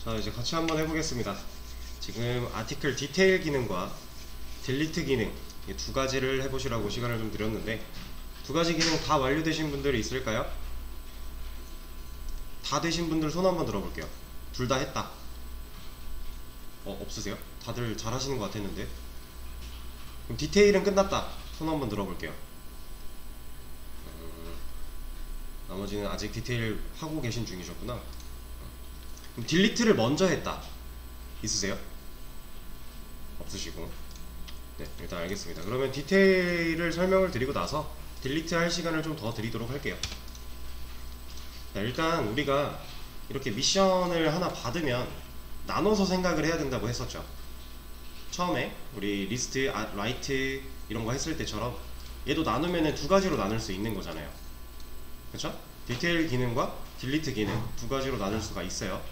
자, 이제 같이 한번 해보겠습니다. 지금 아티클 디테일 기능과 딜리트 기능 이 두 가지를 해보시라고 시간을 좀 드렸는데, 두 가지 기능 다 완료되신 분들이 있을까요? 다 되신 분들 손 한번 들어볼게요. 둘 다 했다. 없으세요? 다들 잘 하시는 것 같았는데. 그럼 디테일은 끝났다. 손 한번 들어볼게요. 나머지는 아직 디테일 하고 계신 중이셨구나. 그럼 딜리트를 먼저 했다. 있으세요? 없으시고. 네, 일단 알겠습니다. 그러면 디테일을 설명을 드리고 나서 딜리트 할 시간을 좀 더 드리도록 할게요. 자, 일단 우리가 이렇게 미션을 하나 받으면 나눠서 생각을 해야 된다고 했었죠. 처음에 우리 리스트, 라이트 이런 거 했을 때처럼 얘도 나누면은 두 가지로 나눌 수 있는 거잖아요. 그쵸? 디테일 기능과 딜리트 기능 두 가지로 나눌 수가 있어요.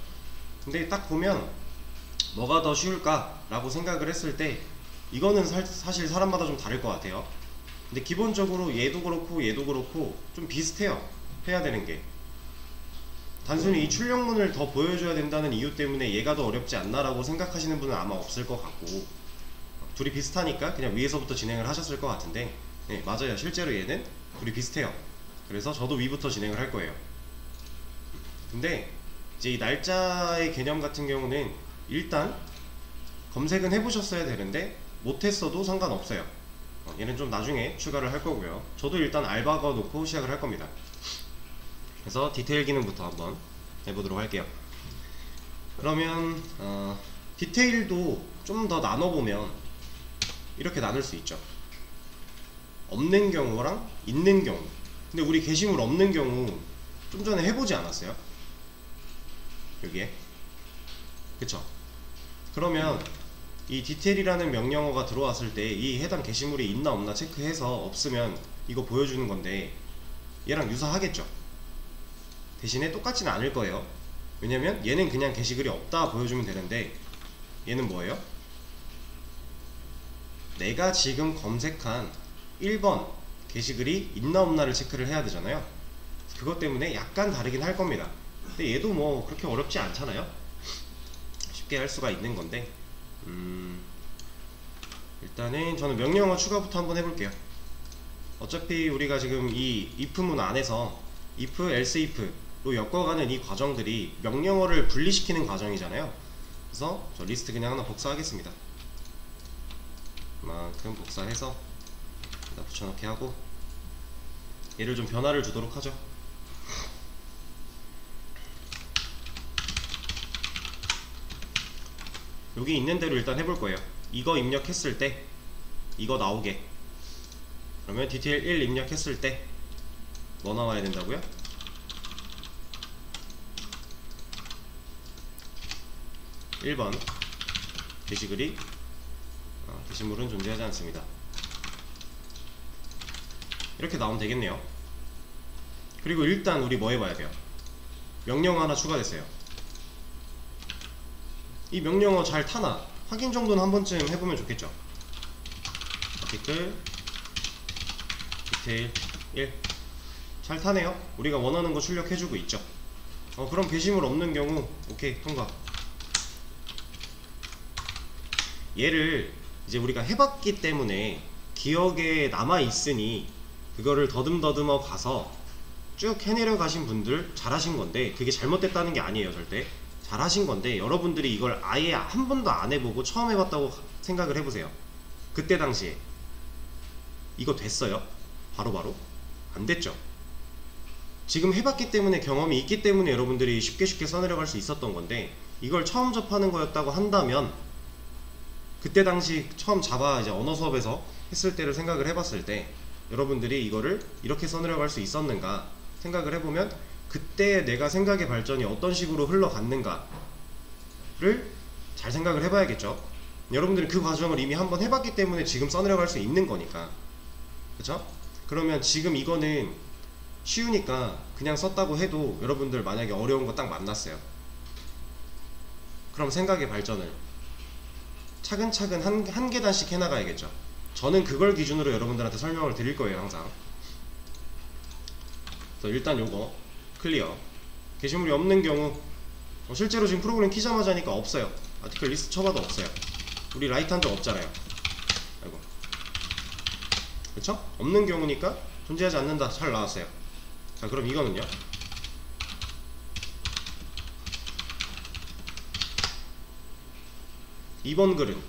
근데 딱 보면 뭐가 더 쉬울까 라고 생각을 했을 때 이거는 사실 사람마다 좀 다를 것 같아요. 근데 기본적으로 얘도 그렇고 얘도 그렇고 좀 비슷해요. 해야 되는 게 단순히 이 출력문을 더 보여줘야 된다는 이유 때문에 얘가 더 어렵지 않나 라고 생각하시는 분은 아마 없을 것 같고, 둘이 비슷하니까 그냥 위에서부터 진행을 하셨을 것 같은데, 네, 맞아요. 실제로 얘는 둘이 비슷해요. 그래서 저도 위부터 진행을 할 거예요. 근데 이제 이 날짜의 개념 같은 경우는 일단 검색은 해보셨어야 되는데 못했어도 상관없어요. 얘는 좀 나중에 추가를 할 거고요. 저도 일단 알박어 놓고 시작을 할 겁니다. 그래서 디테일 기능부터 한번 해보도록 할게요. 그러면 디테일도 좀 더 나눠보면 이렇게 나눌 수 있죠. 없는 경우랑 있는 경우. 근데 우리 게시물 없는 경우 좀 전에 해보지 않았어요? 여기에. 그쵸? 그러면 이 디테일이라는 명령어가 들어왔을 때 이 해당 게시물이 있나 없나 체크해서 없으면 이거 보여주는 건데 얘랑 유사하겠죠? 대신에 똑같지는 않을 거예요. 왜냐면 얘는 그냥 게시글이 없다 보여주면 되는데 얘는 뭐예요? 내가 지금 검색한 1번 게시글이 있나 없나를 체크를 해야 되잖아요. 그것 때문에 약간 다르긴 할 겁니다. 근데 얘도 뭐 그렇게 어렵지 않잖아요. 쉽게 할 수가 있는 건데, 일단은 저는 명령어 추가부터 한번 해볼게요. 어차피 우리가 지금 이 if문 안에서 if, else if로 엮어가는 이 과정들이 명령어를 분리시키는 과정이잖아요. 그래서 저 리스트 그냥 하나 복사하겠습니다. 그만큼 복사해서 여기다 붙여넣기 하고 얘를 좀 변화를 주도록 하죠. 여기 있는 대로 일단 해볼 거예요. 이거 입력했을 때 이거 나오게. 그러면 디테일 1 입력했을 때 뭐 나와야 된다고요? 1번 게시글이 게시물은 존재하지 않습니다. 이렇게 나오면 되겠네요. 그리고 일단 우리 뭐 해봐야 돼요? 명령어 하나 추가됐어요. 이 명령어 잘 타나? 확인 정도는 한 번쯤 해보면 좋겠죠. 아티클 디테일 1 잘 타네요. 우리가 원하는 거 출력해주고 있죠. 그럼 게시물 없는 경우 오케이 통과. 얘를 이제 우리가 해봤기 때문에 기억에 남아있으니 그거를 더듬더듬어 가서 쭉 해내려 가신 분들 잘하신 건데, 그게 잘못됐다는 게 아니에요. 절대 잘하신 건데, 여러분들이 이걸 아예 한 번도 안 해보고 처음 해봤다고 생각을 해보세요. 그때 당시에 이거 됐어요? 바로바로? 안 됐죠. 지금 해봤기 때문에, 경험이 있기 때문에 여러분들이 쉽게 써내려갈 수 있었던 건데, 이걸 처음 접하는 거였다고 한다면 그때 당시 처음 자바 이제 언어 수업에서 했을 때를 생각을 해봤을 때 여러분들이 이거를 이렇게 써내려갈 수 있었는가 생각을 해보면 그때 내가 생각의 발전이 어떤 식으로 흘러갔는가를 잘 생각을 해봐야겠죠. 여러분들은 그 과정을 이미 한번 해봤기 때문에 지금 써내려갈 수 있는 거니까. 그쵸? 그러면 지금 이거는 쉬우니까 그냥 썼다고 해도 여러분들 만약에 어려운 거 딱 만났어요. 그럼 생각의 발전을 차근차근 한 계단씩 해나가야겠죠. 저는 그걸 기준으로 여러분들한테 설명을 드릴 거예요, 항상. 그래서 일단 요거 클리어. 게시물이 없는 경우 실제로 지금 프로그램 키자마자 하니까 없어요. 아티클 리스트 쳐봐도 없어요. 우리 라이트 한 적 없잖아요. 아이고. 그쵸? 없는 경우니까 존재하지 않는다. 잘 나왔어요. 자, 그럼 이거는요. 이번 글은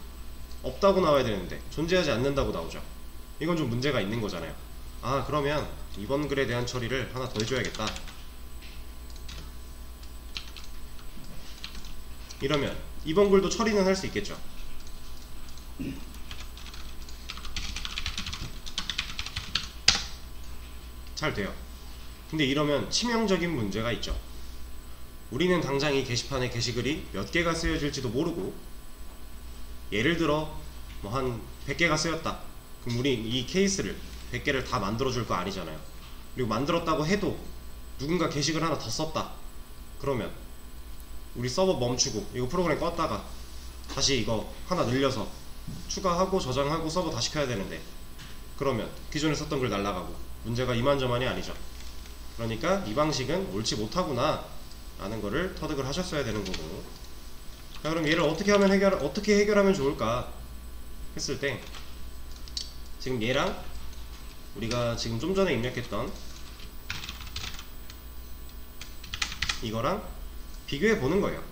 없다고 나와야 되는데 존재하지 않는다고 나오죠. 이건 좀 문제가 있는 거잖아요. 아, 그러면 이번 글에 대한 처리를 하나 더 해줘야겠다. 이러면 이번 글도 처리는 할 수 있겠죠. 잘 돼요. 근데 이러면 치명적인 문제가 있죠. 우리는 당장 이 게시판에 게시글이 몇 개가 쓰여질지도 모르고, 예를 들어 뭐 한 100개가 쓰였다. 그럼 우리 이 케이스를 100개를 다 만들어줄 거 아니잖아요. 그리고 만들었다고 해도 누군가 게시글 하나 더 썼다. 그러면 우리 서버 멈추고 이거 프로그램 껐다가 다시 이거 하나 늘려서 추가하고 저장하고 서버 다시 켜야 되는데, 그러면 기존에 썼던 글 날라가고 문제가 이만저만이 아니죠. 그러니까 이 방식은 옳지 못하구나 라는 거를 터득을 하셨어야 되는 거고. 자, 그럼 얘를 어떻게 해결하면 좋을까 했을 때, 지금 얘랑 우리가 지금 좀 전에 입력했던 이거랑 비교해 보는 거예요.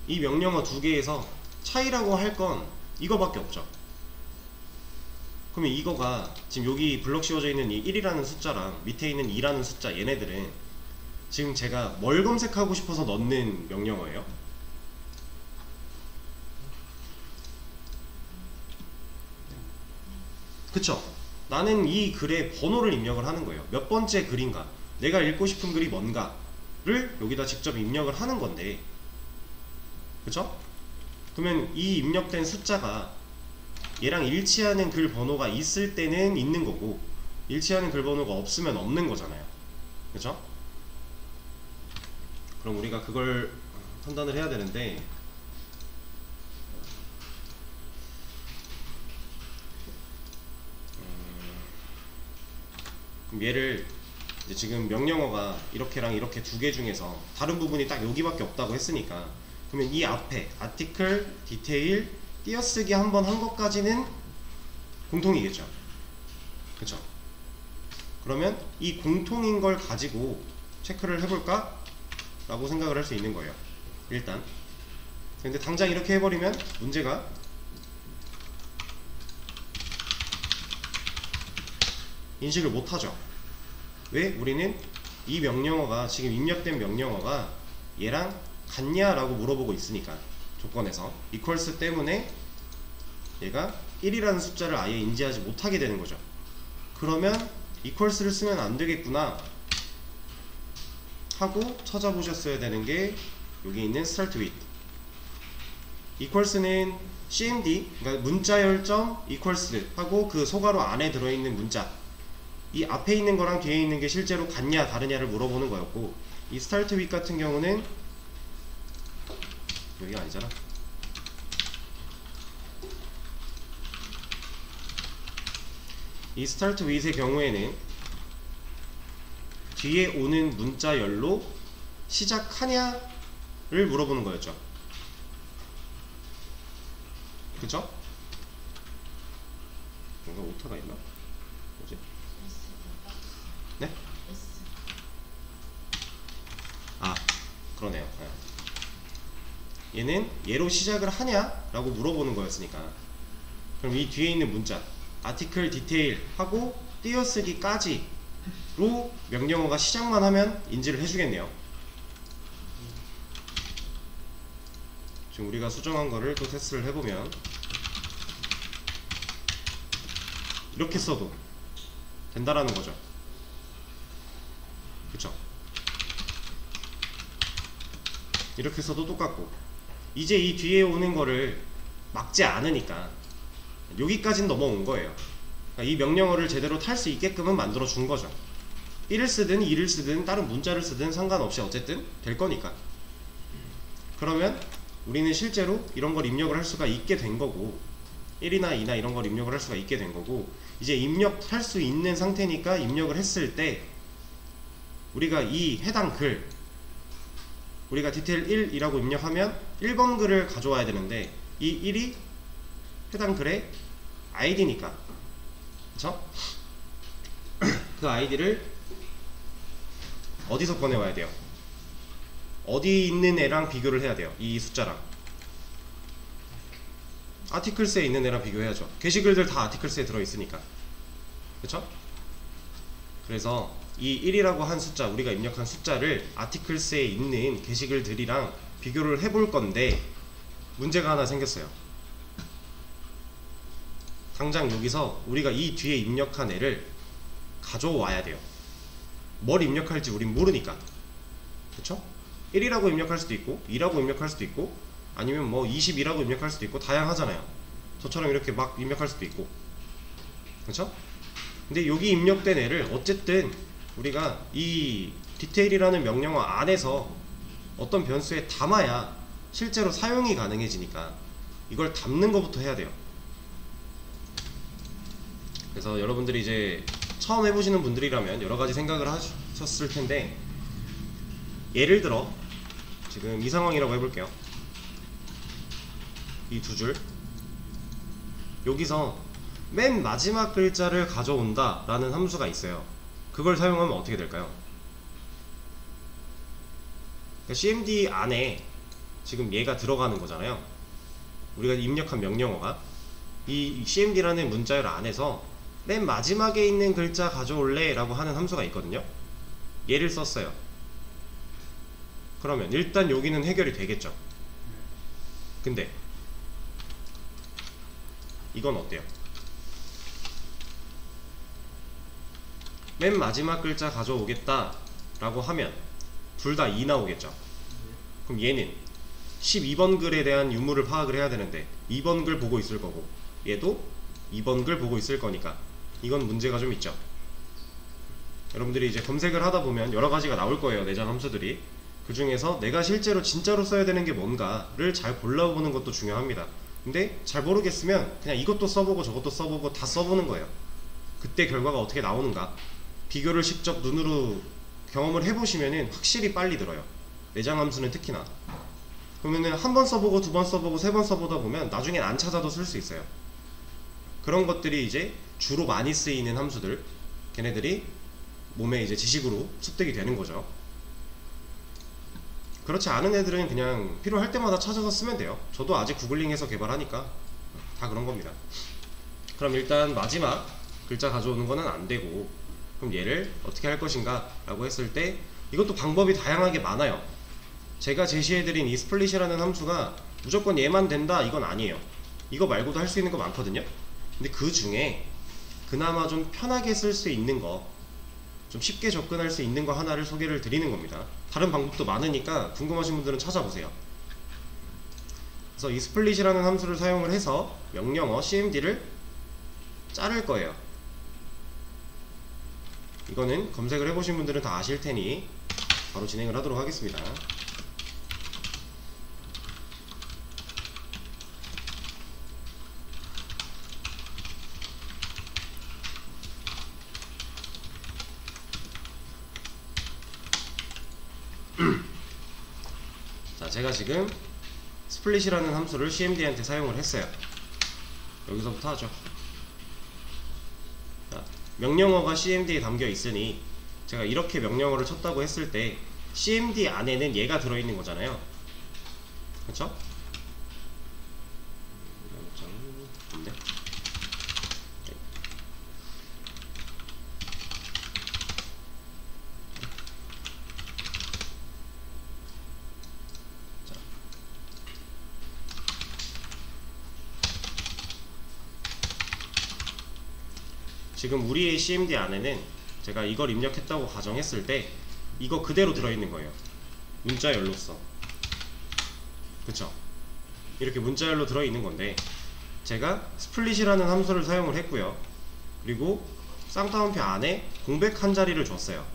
이 명령어 두 개에서 차이라고 할 건 이거밖에 없죠. 그러면 이거가 지금 여기 블럭 씌워져 있는 이 1이라는 숫자랑 밑에 있는 2라는 숫자, 얘네들은 지금 제가 뭘 검색하고 싶어서 넣는 명령어예요? 그쵸? 나는 이 글의 번호를 입력을 하는 거예요. 몇 번째 글인가, 내가 읽고 싶은 글이 뭔가를 여기다 직접 입력을 하는 건데, 그쵸? 그러면 이 입력된 숫자가 얘랑 일치하는 글 번호가 있을 때는 있는 거고, 일치하는 글 번호가 없으면 없는 거잖아요. 그쵸? 그럼 우리가 그걸 판단을 해야 되는데, 그럼 얘를 이제 지금 명령어가 이렇게랑 이렇게 두 개 중에서 다른 부분이 딱 여기밖에 없다고 했으니까, 그러면 이 앞에 아티클, 디테일, 띄어쓰기 한 번 한 것까지는 공통이겠죠. 그쵸? 그러면 이 공통인 걸 가지고 체크를 해볼까? 라고 생각을 할 수 있는 거예요. 일단. 근데 당장 이렇게 해버리면 문제가 인식을 못하죠. 왜? 우리는 이 명령어가, 지금 입력된 명령어가 얘랑 같냐 라고 물어보고 있으니까, 조건에서 equals 때문에 얘가 1이라는 숫자를 아예 인지하지 못하게 되는 거죠. 그러면 equals를 쓰면 안 되겠구나 하고 찾아보셨어야 되는 게 여기 있는 start with. equals는 cmd, 그러니까 문자 열점 equals 하고 그 소괄호 안에 들어있는 문자, 이 앞에 있는 거랑 뒤에 있는 게 실제로 같냐 다르냐를 물어보는 거였고, 이 start with 같은 경우는 여기가 아니잖아. 이 start with의 경우에는 뒤에 오는 문자 열로 시작하냐를 물어보는 거였죠. 그쵸? 뭔가 오타가 있나? 뭐지? 네? 아, 그러네요. 네. 얘는 얘로 시작을 하냐? 라고 물어보는 거였으니까, 그럼 이 뒤에 있는 문자 아티클, 디테일 하고 띄어쓰기까지로 명령어가 시작만 하면 인지를 해주겠네요. 지금 우리가 수정한 거를 또 테스트를 해보면 이렇게 써도 된다라는 거죠. 그쵸? 이렇게 써도 똑같고, 이제 이 뒤에 오는 거를 막지 않으니까 여기까지는 넘어온 거예요. 그러니까 이 명령어를 제대로 탈 수 있게끔은 만들어 준 거죠. 1을 쓰든 2를 쓰든 다른 문자를 쓰든 상관없이 어쨌든 될 거니까. 그러면 우리는 실제로 이런 걸 입력을 할 수가 있게 된 거고, 1이나 2나 이런 걸 입력을 할 수가 있게 된 거고, 이제 입력할 수 있는 상태니까 입력을 했을 때 우리가 이 해당 글 우리가 디테일 1이라고 입력하면 1번 글을 가져와야 되는데 이 1이 해당 글의 아이디니까, 그쵸? 그 아이디를 어디서 꺼내와야 돼요? 어디 있는 애랑 비교를 해야 돼요. 이 숫자랑 아티클스에 있는 애랑 비교해야죠. 게시글들 다 아티클스에 들어있으니까, 그쵸? 그래서 이 1이라고 한 숫자, 우리가 입력한 숫자를 아티클스에 있는 게시글들이랑 비교를 해볼 건데 문제가 하나 생겼어요. 당장 여기서 우리가 이 뒤에 입력한 애를 가져와야 돼요. 뭘 입력할지 우린 모르니까, 그쵸? 1이라고 입력할 수도 있고 2라고 입력할 수도 있고 아니면 뭐 22라고 입력할 수도 있고 다양하잖아요. 저처럼 이렇게 막 입력할 수도 있고, 그쵸? 근데 여기 입력된 애를 어쨌든 우리가 이 디테일이라는 명령어 안에서 어떤 변수에 담아야 실제로 사용이 가능해지니까 이걸 담는 것부터 해야 돼요. 그래서 여러분들이 이제 처음 해보시는 분들이라면 여러가지 생각을 하셨을 텐데, 예를 들어 지금 이 상황이라고 해볼게요. 이 두 줄, 여기서 맨 마지막 글자를 가져온다 라는 함수가 있어요. 그걸 사용하면 어떻게 될까요? 그러니까 cmd 안에 지금 얘가 들어가는 거잖아요. 우리가 입력한 명령어가 이 cmd라는 문자열 안에서 맨 마지막에 있는 글자 가져올래 라고 하는 함수가 있거든요. 얘를 썼어요. 그러면 일단 여기는 해결이 되겠죠. 근데 이건 어때요? 맨 마지막 글자 가져오겠다 라고 하면 둘 다 2 나오겠죠. 그럼 얘는 12번 글에 대한 유무를 파악을 해야 되는데 2번 글 보고 있을 거고 얘도 2번 글 보고 있을 거니까 이건 문제가 좀 있죠. 여러분들이 이제 검색을 하다 보면 여러 가지가 나올 거예요. 내장 함수들이. 그 중에서 내가 실제로 진짜로 써야 되는 게 뭔가를 잘 골라보는 것도 중요합니다. 근데 잘 모르겠으면 그냥 이것도 써보고 저것도 써보고 다 써보는 거예요. 그때 결과가 어떻게 나오는가 비교를 직접 눈으로 경험을 해보시면은 확실히 빨리 들어요. 내장 함수는 특히나. 그러면은 한 번 써보고 두 번 써보고 세 번 써보다 보면 나중엔 안 찾아도 쓸 수 있어요. 그런 것들이 이제 주로 많이 쓰이는 함수들, 걔네들이 몸에 이제 지식으로 습득이 되는 거죠. 그렇지 않은 애들은 그냥 필요할 때마다 찾아서 쓰면 돼요. 저도 아직 구글링해서 개발하니까 다 그런 겁니다. 그럼 일단 마지막 글자 가져오는 거는 안 되고, 그럼 얘를 어떻게 할 것인가 라고 했을 때 이것도 방법이 다양하게 많아요. 제가 제시해드린 이 스플릿이라는 함수가 무조건 얘만 된다 이건 아니에요. 이거 말고도 할 수 있는 거 많거든요. 근데 그 중에 그나마 좀 편하게 쓸 수 있는 거, 좀 쉽게 접근할 수 있는 거 하나를 소개를 드리는 겁니다. 다른 방법도 많으니까 궁금하신 분들은 찾아보세요. 그래서 이 스플릿이라는 함수를 사용을 해서 명령어 cmd를 자를 거예요. 이거는 검색을 해보신 분들은 다 아실 테니 바로 진행을 하도록 하겠습니다. 자, 제가 지금 스플릿이라는 함수를 cmd한테 사용을 했어요. 여기서부터 하죠. 자, 명령어가 cmd에 담겨 있으니 제가 이렇게 명령어를 쳤다고 했을 때 cmd 안에는 얘가 들어있는 거잖아요. 그쵸? 네. 지금 우리의 cmd 안에는 제가 이걸 입력했다고 가정했을 때 이거 그대로 들어있는 거예요. 문자열로서. 그쵸? 이렇게 문자열로 들어있는 건데 제가 스플릿이라는 함수를 사용을 했고요. 그리고 쌍따옴표 안에 공백 한 자리를 줬어요.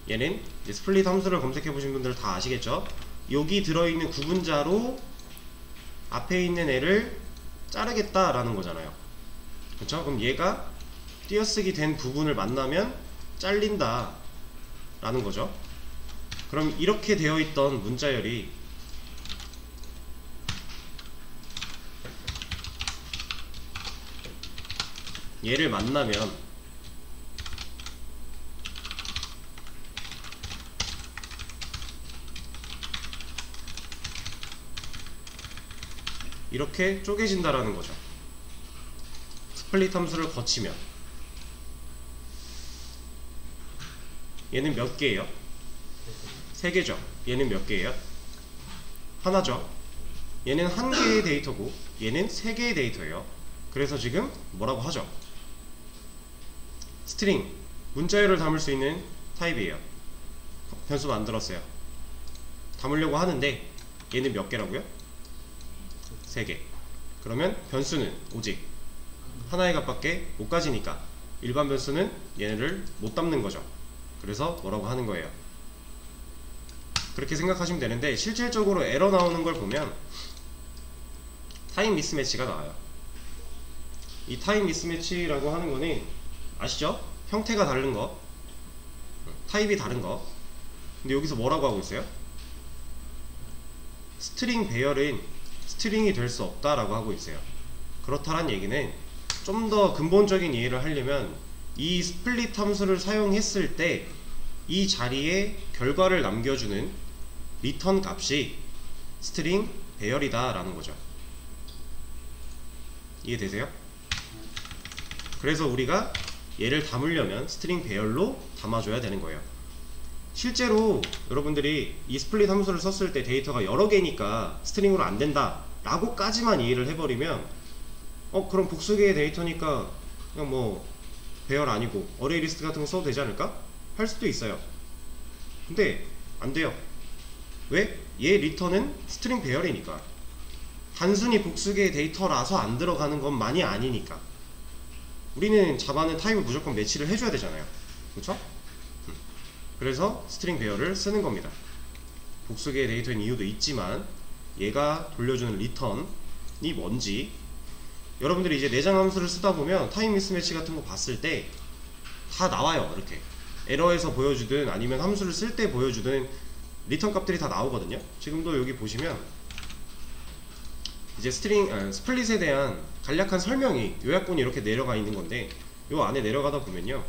얘는 이제 스플릿 함수를 검색해 보신 분들 다 아시겠죠? 여기 들어있는 구분자로 앞에 있는 애를 자르겠다 라는 거잖아요. 그쵸? 그럼 얘가 띄어쓰기 된 부분을 만나면 잘린다 라는 거죠. 그럼 이렇게 되어 있던 문자열이 얘를 만나면 이렇게 쪼개진다라는 거죠. 스플릿 함수를 거치면. 얘는 몇 개예요? 3개죠. 얘는 몇 개예요? 하나죠. 얘는 한 개의 데이터고 얘는 3개의 데이터예요. 그래서 지금 뭐라고 하죠? 스트링, 문자열을 담을 수 있는 타입이에요. 변수 만들었어요. 담으려고 하는데 얘는 몇 개라고요? 3개. 그러면 변수는 오직 하나의 값밖에 못 가지니까 일반 변수는 얘네를 못 담는 거죠. 그래서 뭐라고 하는 거예요? 그렇게 생각하시면 되는데, 실질적으로 에러 나오는 걸 보면 타임 미스매치가 나와요. 이 타임 미스매치라고 하는 거는 아시죠? 형태가 다른 거, 타입이 다른 거. 근데 여기서 뭐라고 하고 있어요? 스트링 배열은 스트링이 될 수 없다라고 하고 있어요. 그렇다란 얘기는 좀 더 근본적인 이해를 하려면 이 스플릿 함수를 사용했을 때 이 자리에 결과를 남겨주는 리턴 값이 스트링 배열이다 라는 거죠. 이해되세요? 그래서 우리가 얘를 담으려면 스트링 배열로 담아줘야 되는 거예요. 실제로 여러분들이 이 스플릿 함수를 썼을 때 데이터가 여러 개니까 스트링으로 안 된다 라고 까지만 이해를 해버리면 그럼 복수개의 데이터니까 그냥 뭐 배열 아니고 어레이 리스트 같은 거 써도 되지 않을까? 할 수도 있어요. 근데 안 돼요. 왜? 얘 리턴은 스트링 배열이니까. 단순히 복수개의 데이터라서 안 들어가는 것만이 아니니까. 우리는 자바는 타입을 무조건 매치를 해줘야 되잖아요. 그쵸? 그래서 스트링 배열을 쓰는 겁니다. 복수개의 데이터인 이유도 있지만 얘가 돌려주는 리턴이 뭔지, 여러분들이 이제 내장 함수를 쓰다 보면 타임 미스매치 같은 거 봤을 때 다 나와요. 이렇게 에러에서 보여주든 아니면 함수를 쓸 때 보여주든 리턴 값들이 다 나오거든요. 지금도 여기 보시면 이제 스플릿에 대한 간략한 설명이, 요약본이 이렇게 내려가 있는 건데, 요 안에 내려가다 보면요,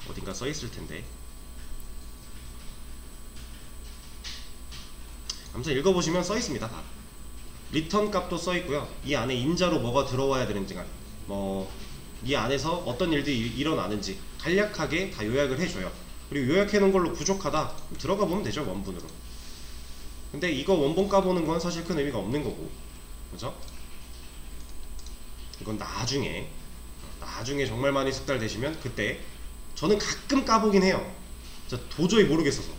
어딘가 써 있을 텐데, 아무튼 읽어보시면 써 있습니다. 다 리턴 값도 써 있고요. 이 안에 인자로 뭐가 들어와야 되는지, 이 안에서 어떤 일들이 일어나는지 간략하게 다 요약을 해줘요. 그리고 요약해 놓은 걸로 부족하다, 들어가 보면 되죠, 원본으로. 근데 이거 원본 까보는 건 사실 큰 의미가 없는 거고, 그죠? 이건 나중에 정말 많이 숙달되시면 그때. 저는 가끔 까보긴 해요. 진짜 도저히 모르겠어서.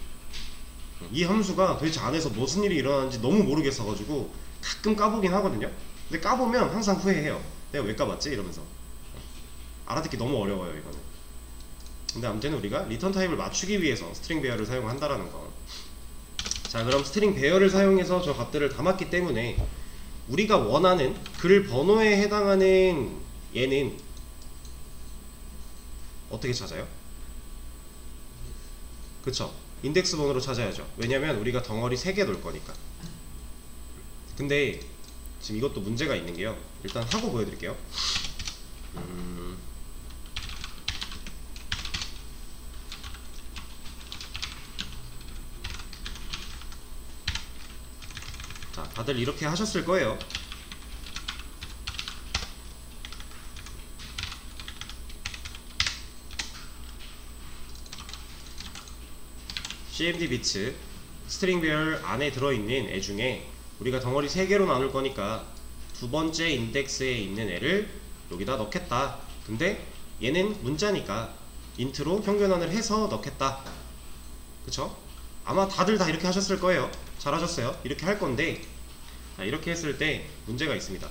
이 함수가 도대체 안에서 무슨 일이 일어나는지 너무 모르겠어가지고 가끔 까보긴 하거든요. 근데 까보면 항상 후회해요. 내가 왜 까봤지? 이러면서. 알아듣기 너무 어려워요, 이거는. 근데 아무튼 우리가 리턴 타입을 맞추기 위해서 스트링 배열을 사용한다라는 거. 자, 그럼 스트링 배열을 사용해서 저 값들을 담았기 때문에 우리가 원하는 글 번호에 해당하는 얘는 어떻게 찾아요? 그쵸? 인덱스 번호로 찾아야죠. 왜냐면 우리가 덩어리 3개 놓을 거니까. 근데 지금 이것도 문제가 있는 게요, 일단 하고 보여드릴게요. 자, 다들 이렇게 하셨을 거예요. cmd 비츠 스트링 배열 안에 들어있는 애 중에 우리가 덩어리 3개로 나눌 거니까 두 번째 인덱스에 있는 애를 여기다 넣겠다. 근데 얘는 문자니까 인트로 현견환을 해서 넣겠다. 그쵸? 아마 다들 다 이렇게 하셨을 거예요. 잘하셨어요. 이렇게 할 건데, 이렇게 했을 때 문제가 있습니다.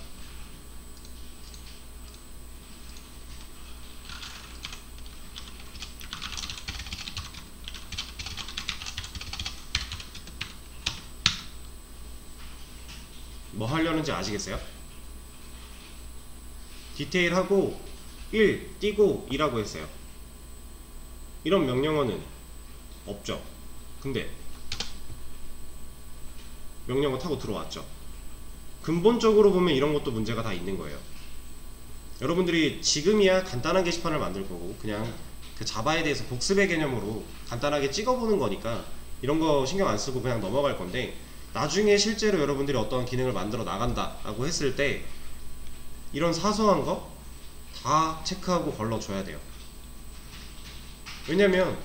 뭐 하려는지 아시겠어요? 디테일하고 1 띄고 2라고 했어요. 이런 명령어는 없죠. 근데 명령어 타고 들어왔죠. 근본적으로 보면 이런 것도 문제가 다 있는 거예요. 여러분들이 지금이야 간단한 게시판을 만들 거고 그냥 그 자바에 대해서 복습의 개념으로 간단하게 찍어보는 거니까 이런 거 신경 안 쓰고 그냥 넘어갈 건데, 나중에 실제로 여러분들이 어떤 기능을 만들어 나간다 라고 했을 때 이런 사소한 거 다 체크하고 걸러줘야 돼요. 왜냐면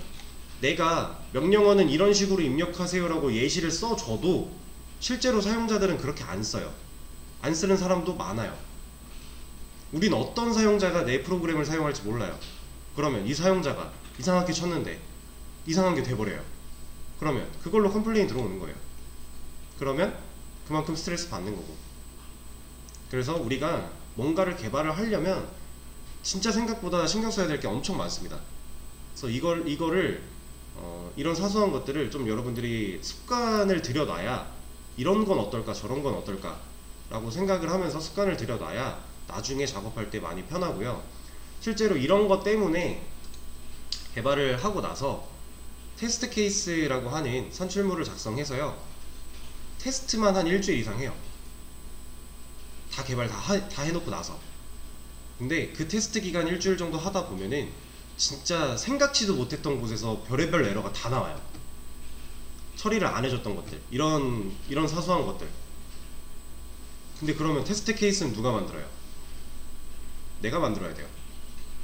내가 명령어는 이런 식으로 입력하세요 라고 예시를 써줘도 실제로 사용자들은 그렇게 안 써요. 안 쓰는 사람도 많아요. 우린 어떤 사용자가 내 프로그램을 사용할지 몰라요. 그러면 이 사용자가 이상하게 쳤는데 이상한 게 돼버려요. 그러면 그걸로 컴플레인 들어오는 거예요. 그러면 그만큼 스트레스 받는 거고. 그래서 우리가 뭔가를 개발을 하려면 진짜 생각보다 신경 써야 될 게 엄청 많습니다. 그래서 이거를 이런 사소한 것들을 좀 여러분들이 습관을 들여놔야 이런 건 어떨까 저런 건 어떨까 라고 생각을 하면서 습관을 들여놔야 나중에 작업할 때 많이 편하고요. 실제로 이런 것 때문에 개발을 하고 나서 테스트 케이스라고 하는 산출물을 작성해서요, 테스트만 한 일주일 이상 해요. 다 개발 다 해놓고 나서. 근데 그 테스트 기간 일주일 정도 하다 보면은 진짜 생각지도 못했던 곳에서 별의별 에러가 다 나와요. 처리를 안 해줬던 것들, 이런 사소한 것들. 근데 그러면 테스트 케이스는 누가 만들어요? 내가 만들어야 돼요.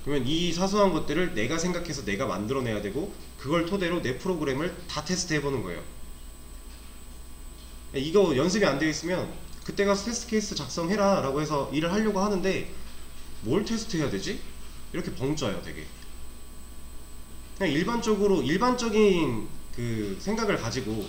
그러면 이 사소한 것들을 내가 생각해서 내가 만들어내야 되고, 그걸 토대로 내 프로그램을 다 테스트 해보는 거예요. 이거 연습이 안 되어 있으면 그때 가서 테스트 케이스 작성해라 라고 해서 일을 하려고 하는데 뭘 테스트 해야 되지? 이렇게 벙쪄요 되게. 그냥 일반적인 그 생각을 가지고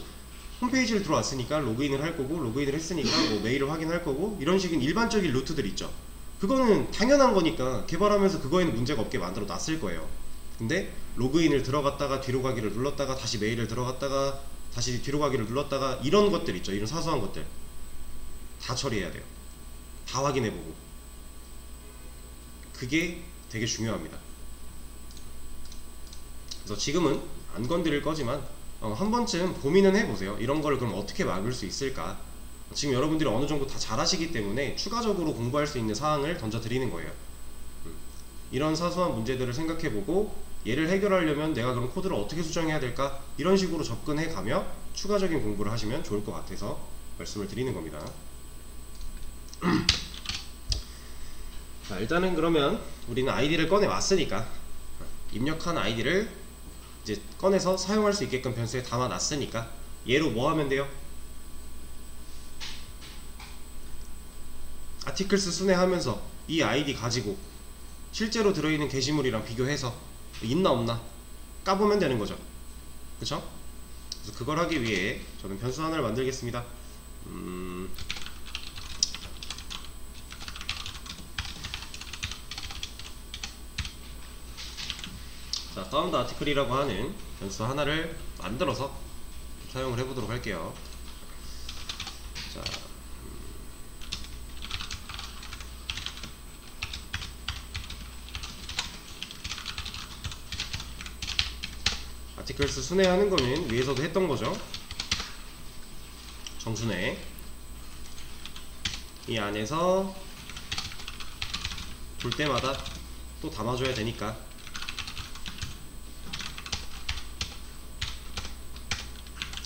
홈페이지를 들어왔으니까 로그인을 할 거고, 로그인을 했으니까 뭐 메일을 확인할 거고, 이런 식인 일반적인 루트들 있죠. 그거는 당연한 거니까 개발하면서 그거에는 문제가 없게 만들어 놨을 거예요. 근데 로그인을 들어갔다가 뒤로 가기를 눌렀다가 다시 메일을 들어갔다가 다시 뒤로 가기를 눌렀다가 이런 것들 있죠. 이런 사소한 것들 다 처리해야 돼요. 다 확인해보고. 그게 되게 중요합니다. 그래서 지금은 안 건드릴 거지만 한 번쯤 고민은 해보세요. 이런 거를 그럼 어떻게 막을 수 있을까? 지금 여러분들이 어느 정도 다 잘하시기 때문에 추가적으로 공부할 수 있는 사항을 던져 드리는 거예요. 이런 사소한 문제들을 생각해보고 얘를 해결하려면 내가 그럼 코드를 어떻게 수정해야 될까? 이런 식으로 접근해 가며 추가적인 공부를 하시면 좋을 것 같아서 말씀을 드리는 겁니다. 자, 일단은 그러면 우리는 아이디를 꺼내 왔으니까 입력한 아이디를 이제 꺼내서 사용할 수 있게끔 변수에 담아 놨으니까 얘로 뭐 하면 돼요? 아티클스 순회하면서 이 아이디 가지고 실제로 들어있는 게시물이랑 비교해서 있나 없나 까보면 되는 거죠. 그쵸? 그래서 그걸 하기 위해 저는 변수 하나를 만들겠습니다. 자, found article이라고 하는 변수 하나를 만들어서 사용을 해보도록 할게요. 자, 아티클스 순회하는 거는 위에서도 했던 거죠. 정순회. 이 안에서 볼 때마다 또 담아줘야 되니까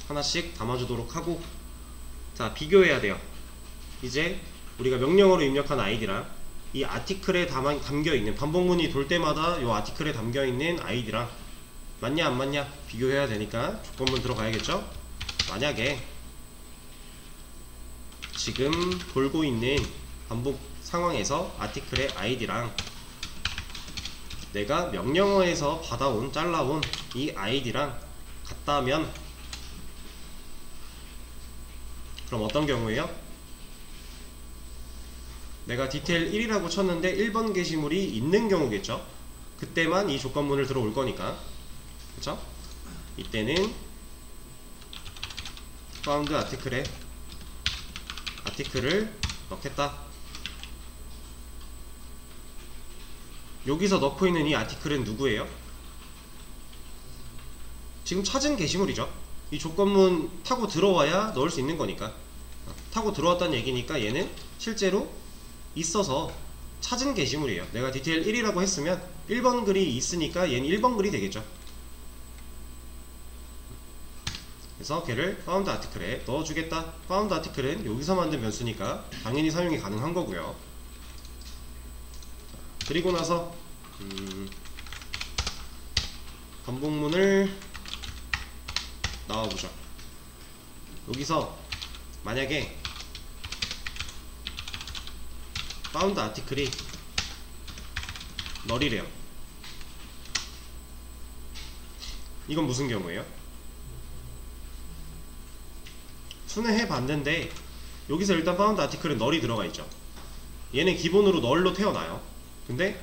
하나씩 담아주도록 하고, 자, 비교해야 돼요. 이제 우리가 명령어로 입력한 아이디랑 이 아티클에 담겨있는, 반복문이 돌 때마다 이 아티클에 담겨있는 아이디랑 맞냐 안 맞냐 비교해야 되니까 조건문 들어가야겠죠. 만약에 지금 돌고 있는 반복 상황에서 아티클의 아이디랑 내가 명령어에서 받아온, 잘라온 이 아이디랑 같다면 그럼 어떤 경우에요? 내가 디테일 1이라고 쳤는데 1번 게시물이 있는 경우겠죠. 그때만 이 조건문을 들어올 거니까. 그쵸? 이때는 found article에 아티클을 넣겠다. 여기서 넣고 있는 이 아티클은 누구예요? 지금 찾은 게시물이죠. 이 조건문 타고 들어와야 넣을 수 있는 거니까. 타고 들어왔다는 얘기니까 얘는 실제로 있어서 찾은 게시물이에요. 내가 디테일 1이라고 했으면 1번 글이 있으니까 얘는 1번 글이 되겠죠. 그래서 걔를 found article에 넣어주겠다. found article은 여기서 만든 변수니까 당연히 사용이 가능한 거고요. 그리고 나서 반복문을 나와보죠. 여기서 만약에 found article이 null이래요. 이건 무슨 경우예요? 순회해 봤는데 여기서 일단 found article은 null이 들어가 있죠. 얘는 기본으로 null로 태어나요. 근데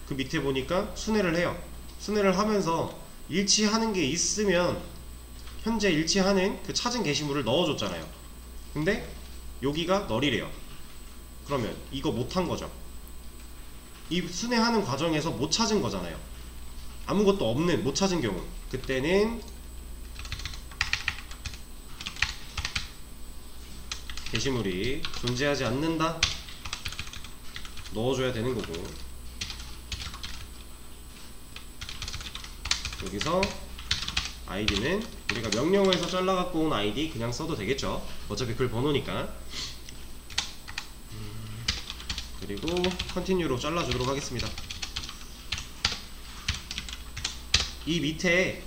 그 밑에 보니까 순회를 해요. 순회를 하면서 일치하는 게 있으면 현재 일치하는 그 찾은 게시물을 넣어줬잖아요. 근데 여기가 null이래요. 그러면 이거 못한 거죠. 이 순회하는 과정에서 못 찾은 거잖아요. 아무것도 없는 못 찾은 경우, 그때는 게시물이 존재하지 않는다 넣어줘야 되는 거고, 여기서 id는 우리가 명령어에서 잘라갖고 온 id 그냥 써도 되겠죠. 어차피 글 번호니까. 그리고 continue로 잘라주도록 하겠습니다. 이 밑에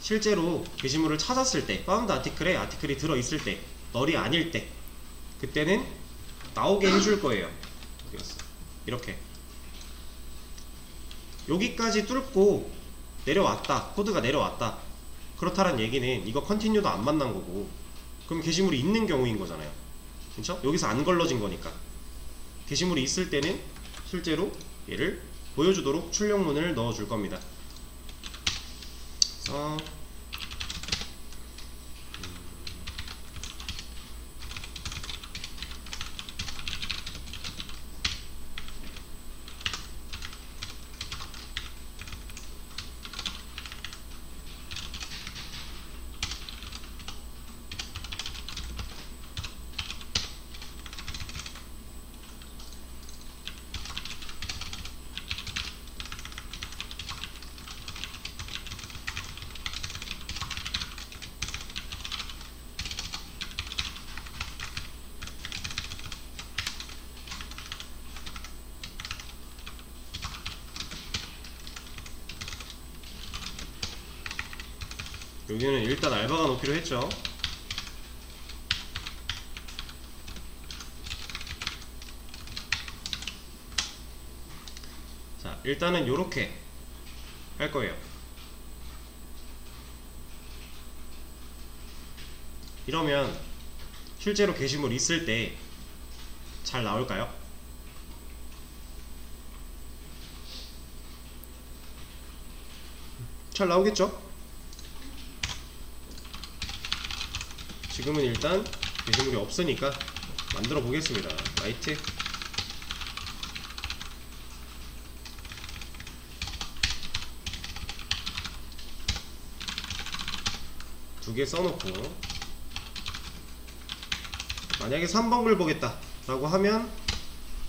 실제로 게시물을 찾았을 때, found article에 아티클이 들어있을 때, null이 아닐 때, 그때는 나오게 해줄 거예요. 이렇게 여기까지 뚫고 내려왔다, 코드가 내려왔다, 그렇다란 얘기는 이거 컨티뉴도 안 만난 거고, 그럼 게시물이 있는 경우인 거잖아요. 그쵸? 여기서 안 걸러진 거니까. 게시물이 있을 때는 실제로 얘를 보여주도록 출력문을 넣어줄 겁니다. 그래서 여기는 일단 알바가 놓기로 했죠. 자, 일단은 요렇게 할 거예요. 이러면 실제로 게시물 있을 때 잘 나올까요? 잘 나오겠죠? 지금은 일단 게시물이 없으니까 만들어 보겠습니다. 라이트 두 개 써놓고, 만약에 3번 글 보겠다 라고 하면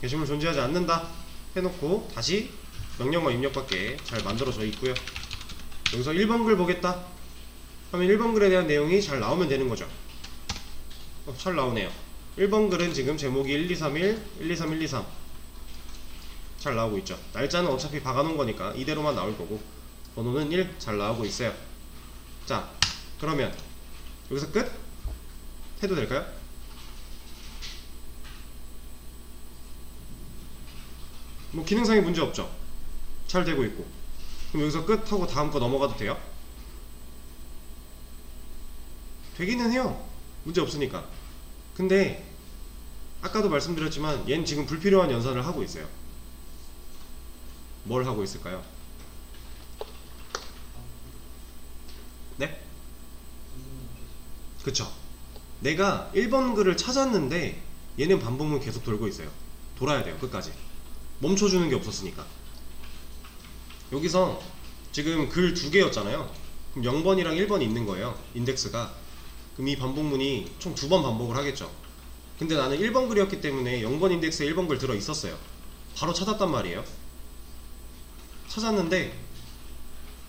게시물 존재하지 않는다 해놓고 다시 명령어 입력밖에 잘 만들어져 있고요. 여기서 1번 글 보겠다 하면 1번 글에 대한 내용이 잘 나오면 되는 거죠. 잘 나오네요. 1번 글은 지금 제목이 1231, 123, 123 잘 나오고 있죠. 날짜는 어차피 박아놓은 거니까 이대로만 나올 거고, 번호는 1 잘 나오고 있어요. 자, 그러면 여기서 끝? 해도 될까요? 뭐 기능상의 문제 없죠. 잘 되고 있고. 그럼 여기서 끝 하고 다음 거 넘어가도 돼요? 되기는 해요. 문제 없으니까. 근데 아까도 말씀드렸지만 얘는 지금 불필요한 연산을 하고 있어요. 뭘 하고 있을까요? 네? 그쵸. 내가 1번 글을 찾았는데 얘는 반복문 계속 돌고 있어요. 돌아야 돼요. 끝까지. 멈춰주는 게 없었으니까. 여기서 지금 글 두 개였잖아요. 그럼 0번이랑 1번이 있는 거예요, 인덱스가. 그럼 이 반복문이 총 2번 반복을 하겠죠. 근데 나는 1번 글이었기 때문에 0번 인덱스에 1번 글 들어 있었어요. 바로 찾았단 말이에요. 찾았는데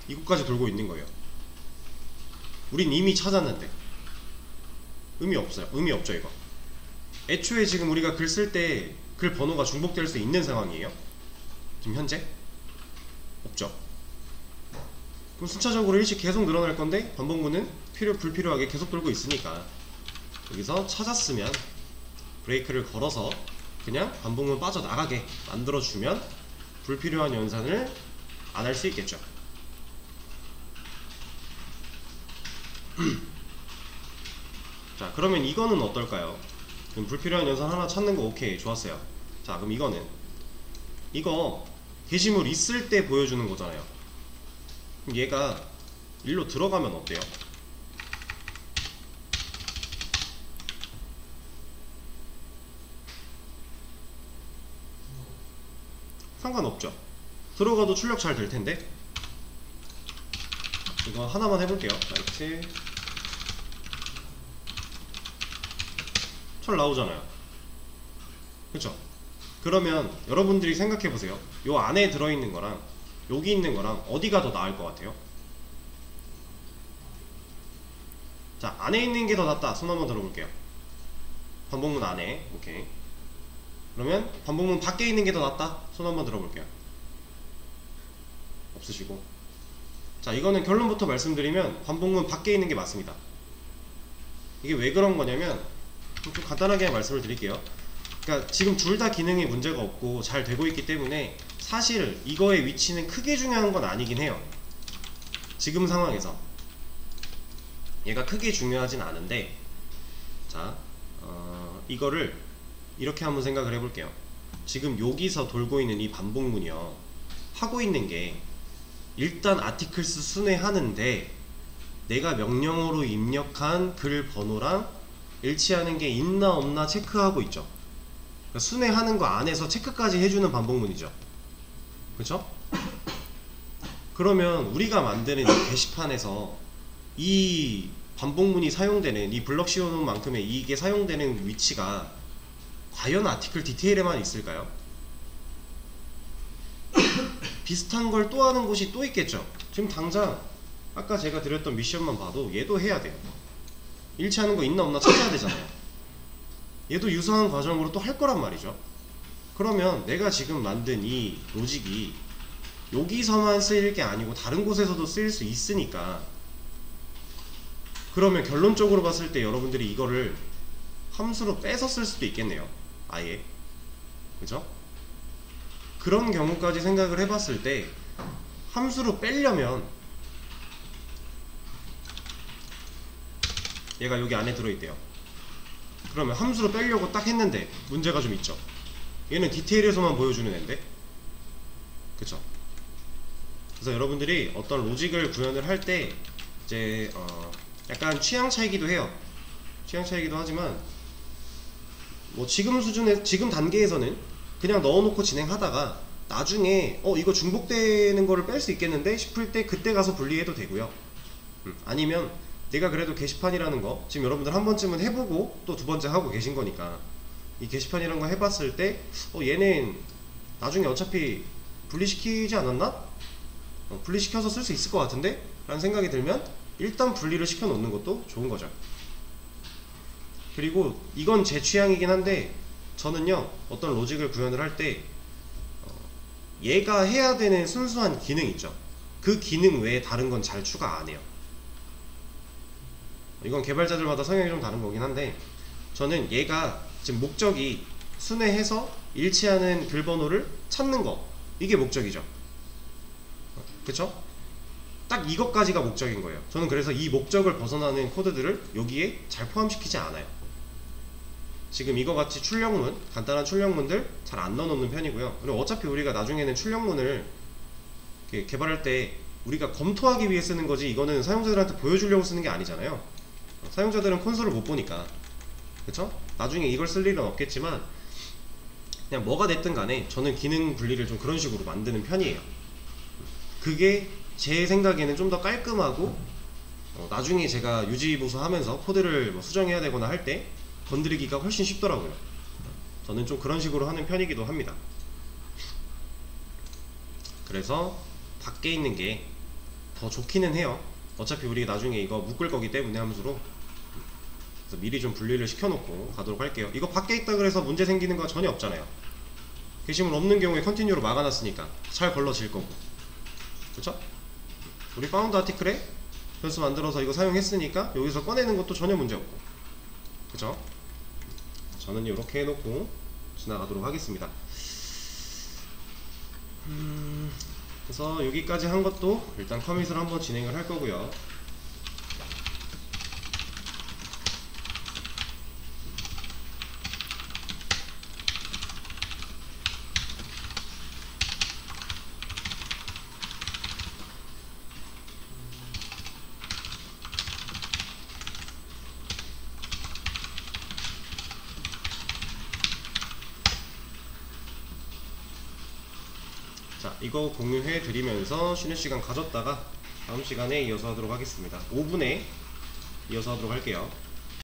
이곳까지 돌고 있는 거예요. 우린 이미 찾았는데 의미 없어요. 의미 없죠 이거. 애초에 지금 우리가 글 쓸 때 글 번호가 중복될 수 있는 상황이에요? 지금 현재? 없죠. 그럼 순차적으로 일씩 계속 늘어날 건데 반복문은 불필요하게 계속 돌고 있으니까 여기서 찾았으면 브레이크를 걸어서 그냥 반복문 빠져나가게 만들어주면 불필요한 연산을 안 할 수 있겠죠. 자, 그러면 이거는 어떨까요? 그럼 불필요한 연산 하나 찾는 거 오케이, 좋았어요. 자, 그럼 이거 게시물 있을 때 보여주는 거잖아요. 그럼 얘가 일로 들어가면 어때요? 상관없죠. 들어가도 출력 잘 될 텐데. 이거 하나만 해볼게요. 라이트 철 나오잖아요. 그쵸? 그러면 여러분들이 생각해보세요. 요 안에 들어있는 거랑 여기 있는 거랑 어디가 더 나을 것 같아요? 자, 안에 있는 게 더 낫다. 손 한번 들어볼게요. 반복문 안에. 오케이. 그러면 반복문 밖에 있는 게 더 낫다. 손 한번 들어볼게요. 없으시고. 자, 이거는 결론부터 말씀드리면 반복문 밖에 있는 게 맞습니다. 이게 왜 그런 거냐면 좀 간단하게 말씀을 드릴게요. 그러니까 지금 둘 다 기능에 문제가 없고 잘 되고 있기 때문에 사실 이거의 위치는 크게 중요한 건 아니긴 해요. 지금 상황에서 얘가 크게 중요하진 않은데, 자, 이거를 이렇게 한번 생각을 해볼게요. 지금 여기서 돌고 있는 이 반복문이요, 하고 있는 게 일단 아티클스 순회하는데 내가 명령어로 입력한 글 번호랑 일치하는 게 있나 없나 체크하고 있죠. 그러니까 순회하는 거 안에서 체크까지 해주는 반복문이죠. 그쵸? 그러면 우리가 만드는 이 게시판에서 이 반복문이 사용되는, 이 블럭 씌워놓은 만큼의 이게 사용되는 위치가 과연 아티클 디테일에만 있을까요? 비슷한 걸 또 하는 곳이 또 있겠죠. 지금 당장 아까 제가 드렸던 미션만 봐도 얘도 해야 돼요. 일치하는 거 있나 없나 찾아야 되잖아요. 얘도 유사한 과정으로 또 할 거란 말이죠. 그러면 내가 지금 만든 이 로직이 여기서만 쓰일 게 아니고 다른 곳에서도 쓰일 수 있으니까, 그러면 결론적으로 봤을 때 여러분들이 이거를 함수로 빼서 쓸 수도 있겠네요. 아예. 그죠? 그런 경우까지 생각을 해봤을 때 함수로 빼려면 얘가 여기 안에 들어있대요. 그러면 함수로 빼려고 딱 했는데 문제가 좀 있죠. 얘는 디테일에서만 보여주는 앤데, 그쵸? 그래서 여러분들이 어떤 로직을 구현을 할 때 이제 약간 취향 차이기도 해요. 취향 차이기도 하지만 뭐 지금 수준에, 지금 단계에서는 그냥 넣어놓고 진행하다가 나중에 이거 중복되는 거를 뺄 수 있겠는데 싶을 때 그때 가서 분리해도 되고요. 아니면 내가 그래도 게시판이라는 거 지금 여러분들 한 번쯤은 해보고 또 두 번째 하고 계신 거니까, 이 게시판이라는 거 해봤을 때 얘는 나중에 어차피 분리시키지 않았나? 분리시켜서 쓸 수 있을 것 같은데? 라는 생각이 들면 일단 분리를 시켜 놓는 것도 좋은 거죠. 그리고 이건 제 취향이긴 한데, 저는요 어떤 로직을 구현을 할 때 얘가 해야 되는 순수한 기능 있죠. 그 기능 외에 다른 건 잘 추가 안 해요. 이건 개발자들마다 성향이 좀 다른 거긴 한데, 저는 얘가 지금 목적이 순회해서 일치하는 글 번호를 찾는 거, 이게 목적이죠. 그쵸? 딱 이것까지가 목적인 거예요. 저는 그래서 이 목적을 벗어나는 코드들을 여기에 잘 포함시키지 않아요. 지금 이거 같이 출력문, 간단한 출력문들 잘 안 넣어놓는 편이고요. 그리고 어차피 우리가 나중에는 출력문을 개발할 때 우리가 검토하기 위해 쓰는 거지, 이거는 사용자들한테 보여주려고 쓰는 게 아니잖아요. 사용자들은 콘솔을 못 보니까. 그쵸? 나중에 이걸 쓸 일은 없겠지만 그냥 뭐가 됐든 간에 저는 기능 분리를 좀 그런 식으로 만드는 편이에요. 그게 제 생각에는 좀 더 깔끔하고 나중에 제가 유지보수 하면서 코드를 뭐 수정해야 되거나 할 때 건드리기가 훨씬 쉽더라고요. 저는 좀 그런 식으로 하는 편이기도 합니다. 그래서 밖에 있는 게 더 좋기는 해요. 어차피 우리 나중에 이거 묶을 거기 때문에 함수로. 그래서 미리 좀 분리를 시켜놓고 가도록 할게요. 이거 밖에 있다 그래서 문제 생기는 거 전혀 없잖아요. 게시물 없는 경우에 컨티뉴로 막아놨으니까 잘 걸러질 거고, 그쵸? 우리 파운드 아티클에 변수 만들어서 이거 사용했으니까 여기서 꺼내는 것도 전혀 문제 없고, 그쵸? 저는 이렇게 해놓고 지나가도록 하겠습니다. 그래서 여기까지 한 것도 일단 커밋을 한번 진행을 할 거고요. 자, 이거 공유해 드리면서 쉬는 시간 가졌다가 다음 시간에 이어서 하도록 하겠습니다. 5분에 이어서 하도록 할게요.